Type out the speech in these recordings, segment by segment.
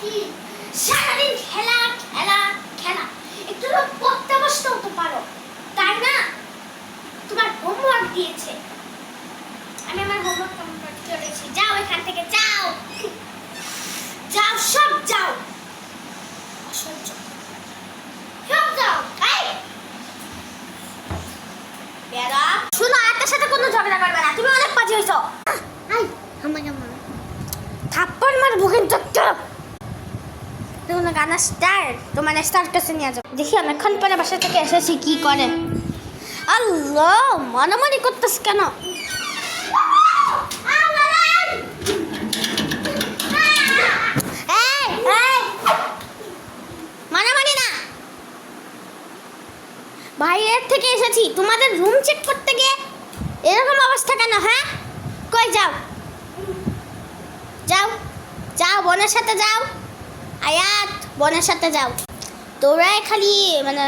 কি সারাদিন খেলা খেলা খেলা, একটু পড়তে বসতেও তো পারো, তাই না? তোমার হোমওয়ার্ক দিয়েছে, আমি আমার হোমওয়ার্ক কমপ্লিট করেছি। যাও এখান থেকে, যাও যাও, সব যাও, অসহ্য, সব যাও। এই বেরা, শুনো, আত্মার সাথে কোনো ঝগড়া করবে না, তুমি অনেক বাজে হইছো। আই আমাকে মার, থাপ্পড় মারবো কিন্তু। দেখুন গানা স্টার, তোমার স্টার কাছে নিয়ে যাও, দেখি অনেকক্ষণ পরে বাসা থেকে এসেছি কি করে। আল্লাহ, মানামানি করতেছ কেন? মানামানি না, বাইরের থেকে এসেছি, তোমাদের রুম চেক করতে গিয়ে এরকম অবস্থা কেন? হ্যাঁ, কই যাও, যাও যাও, বোনের সাথে যাও, আয়াত বোনের সাথে যাও। তোরা খালি মানে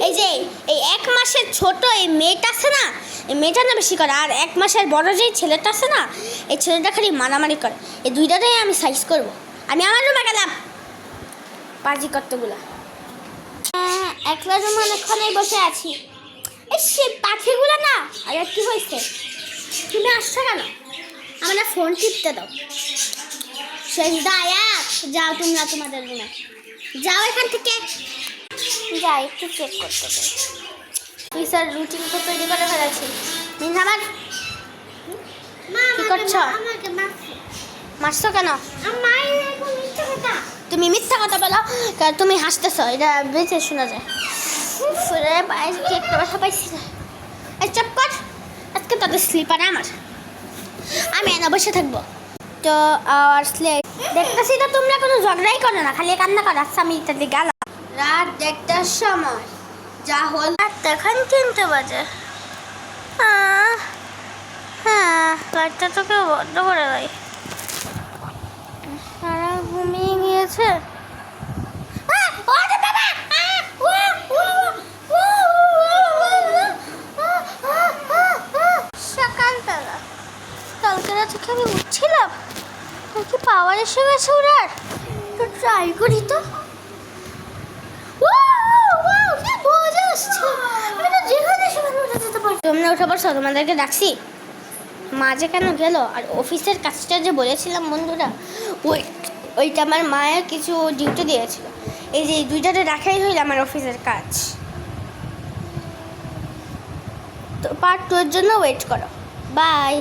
এই যে এই 1 মাসের ছোট এই মেয়েটা আছে না, এই মেয়েটা না বেশি করে, আর 1 মাসের বড় যেই ছেলেটা আছে না, এই ছেলেটা খালি মারামারি করে। এই দুইটাতেই আমি সাইজ করব। আমি আমার রুমে গেলাম, পাজি কর্তগুলা একলা রুমে অনেকক্ষণই বসে আছি। এই সে পাখিগুলো না, আর কি হয়েছে, তুমি আসছো কেন? আমার না ফোন টিপতে দাও। শেষ দায়াত, যাও তোমরা তোমাদের রুমে, যাও এখান থেকে, যাই একটু চেক করতে চাই। তুই স্যার রুটিন তো তৈরি করে ফেলেছি। মিনহাবাদ, কি করছো? মারছো কেন? তুমি মিথ্যা কথা বলো, তুমি হাসতেছো, এটা বেঁচে শোনা যায়। কি একটা ব্যথা পাইছি। এই চুপ কর, আজকে তোদের স্লিপার আমার, আমি এনে বসে থাকবো। তো আর স্লেট দেখতেছি তো তোমরা কোনো ঝগড়াই করো না, খালি কান্না করো। আচ্ছা আমি ইত্যাদি গেলাম। রাত 1টার সময় যা হল, এখন 3টে বাজে। হ্যাঁ, লাইটটা তো কেউ বন্ধ করে দেয়, সারা ঘুমিয়ে গিয়েছে। সকালবেলা কালকে রাতে আমি উঠছিলাম, কি পাওয়ার এসে গেছে ওরার, তো ট্রাই করি তো। তোমরা উঠে পড়ছো, তোমাদেরকে ডাকছি। মা যে কেন গেল, আর অফিসের কাজটা যে বলেছিলাম বন্ধুরা, ওইটা আমার মায়ের কিছু ডিউটি দিয়েছিল। এই যে 2টাতে রাখাই হইল আমার অফিসের কাজ। তো পার্ট 2 এর জন্য ওয়েট করো। বাই।